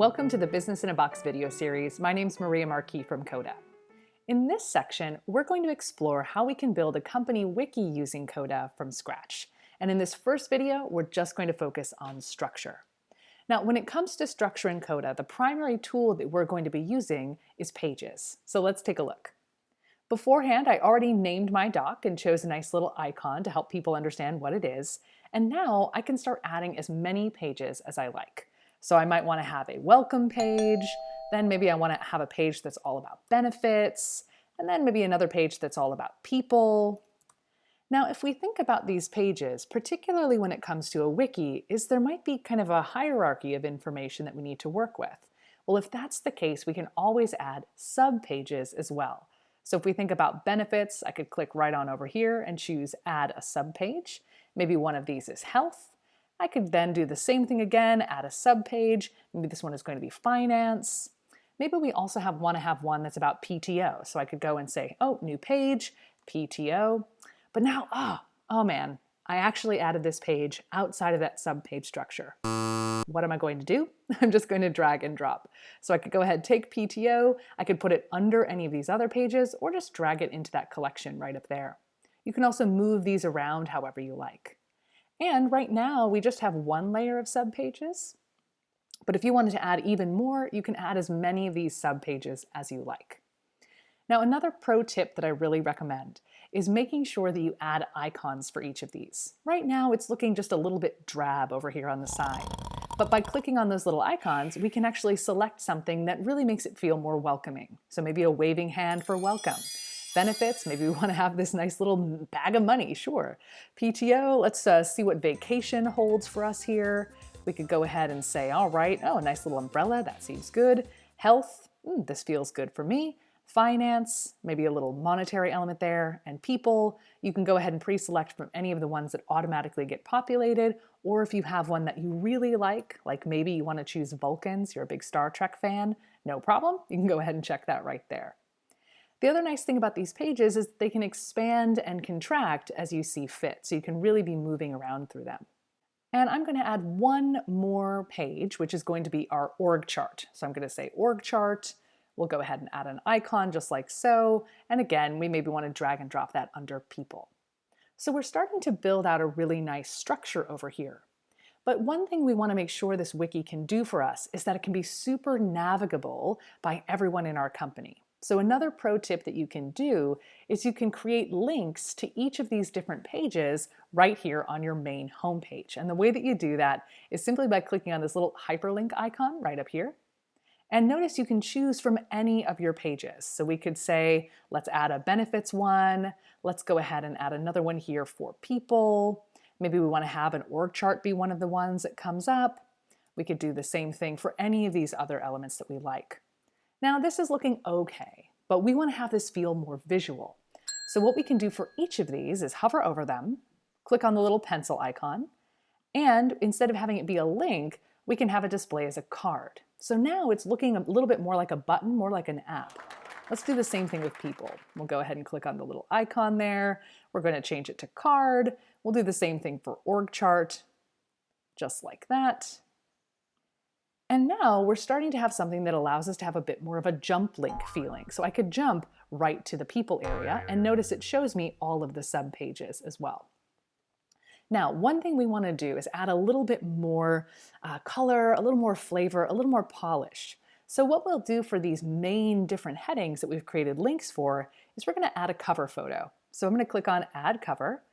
Welcome to the Business in a Box video series. My name's Maria Marquis from Coda. In this section, we're going to explore how we can build a company wiki using Coda from scratch. And in this first video, we're just going to focus on structure. Now, when it comes to structure in Coda, the primary tool that we're going to be using is Pages. So let's take a look. Beforehand, I already named my doc and chose a nice little icon to help people understand what it is. And now I can start adding as many pages as I like. So I might want to have a welcome page, then maybe I want to have a page that's all about benefits, and then maybe another page that's all about people. Now, if we think about these pages, particularly when it comes to a wiki, is there might be kind of a hierarchy of information that we need to work with. Well, if that's the case, we can always add sub-pages as well. So if we think about benefits, I could click right on over here and choose Add a Subpage. Maybe one of these is Health. I could then do the same thing again, add a subpage. Maybe this one is going to be Finance. Maybe we also want to have one that's about PTO. So I could go and say, oh, new page, PTO. But now, oh man, I actually added this page outside of that subpage structure. What am I going to do? I'm just going to drag and drop. So I could go ahead, take PTO, I could put it under any of these other pages, or just drag it into that collection right up there. You can also move these around however you like. And right now, we just have one layer of subpages. But if you wanted to add even more, you can add as many of these subpages as you like. Now, another pro tip that I really recommend is making sure that you add icons for each of these. Right now, it's looking just a little bit drab over here on the side. But by clicking on those little icons, we can actually select something that really makes it feel more welcoming. So maybe a waving hand for welcome. Benefits, maybe we want to have this nice little bag of money, sure. PTO, let's see what vacation holds for us here. We could go ahead and say, all right, oh, a nice little umbrella, that seems good. Health, this feels good for me. Finance, maybe a little monetary element there. And people, you can go ahead and pre-select from any of the ones that automatically get populated, or if you have one that you really like maybe you want to choose Vulcans, you're a big Star Trek fan, no problem. You can go ahead and check that right there. The other nice thing about these pages is they can expand and contract as you see fit, so you can really be moving around through them. And I'm going to add one more page, which is going to be our org chart. So I'm going to say org chart. We'll go ahead and add an icon just like so. And again, we maybe want to drag and drop that under people. So we're starting to build out a really nice structure over here. But one thing we want to make sure this wiki can do for us is that it can be super navigable by everyone in our company. So another pro tip that you can do is you can create links to each of these different pages right here on your main homepage. And the way that you do that is simply by clicking on this little hyperlink icon right up here. And notice you can choose from any of your pages. So we could say, let's add a benefits one. Let's go ahead and add another one here for people. Maybe we want to have an org chart be one of the ones that comes up. We could do the same thing for any of these other elements that we like. Now this is looking okay, but we want to have this feel more visual. So what we can do for each of these is hover over them, click on the little pencil icon, and instead of having it be a link, we can have it display as a card. So now it's looking a little bit more like a button, more like an app. Let's do the same thing with people. We'll go ahead and click on the little icon there. We're going to change it to card. We'll do the same thing for org chart, just like that. And now we're starting to have something that allows us to have a bit more of a jump link feeling. So I could jump right to the people area and notice it shows me all of the sub pages as well. Now, one thing we want to do is add a little bit more color, a little more flavor, a little more polish. So what we'll do for these main different headings that we've created links for is we're going to add a cover photo. So I'm going to click on Add Cover.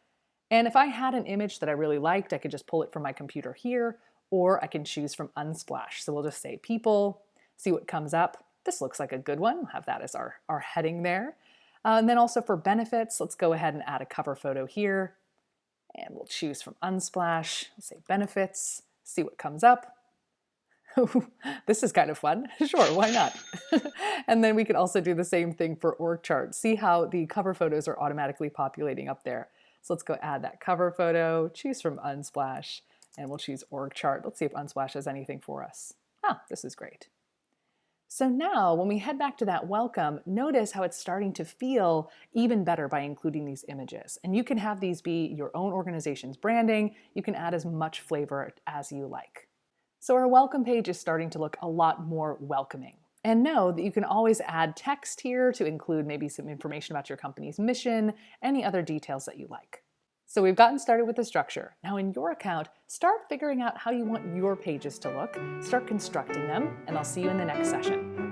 And if I had an image that I really liked, I could just pull it from my computer here, or I can choose from Unsplash. So we'll just say people, see what comes up. This looks like a good one. We'll have that as our heading there. And then also for benefits, let's go ahead and add a cover photo here. And we'll choose from Unsplash, let's say benefits, see what comes up. This is kind of fun. Sure, why not? And then we can also do the same thing for org chart. See how the cover photos are automatically populating up there. So let's go add that cover photo, choose from Unsplash, and we'll choose org chart. Let's see if Unsplash has anything for us. This is great. So now when we head back to that welcome, notice how it's starting to feel even better by including these images. And you can have these be your own organization's branding. You can add as much flavor as you like. So our welcome page is starting to look a lot more welcoming. And know that you can always add text here to include maybe some information about your company's mission, any other details that you like. So we've gotten started with the structure. Now in your account, start figuring out how you want your pages to look, start constructing them, and I'll see you in the next session.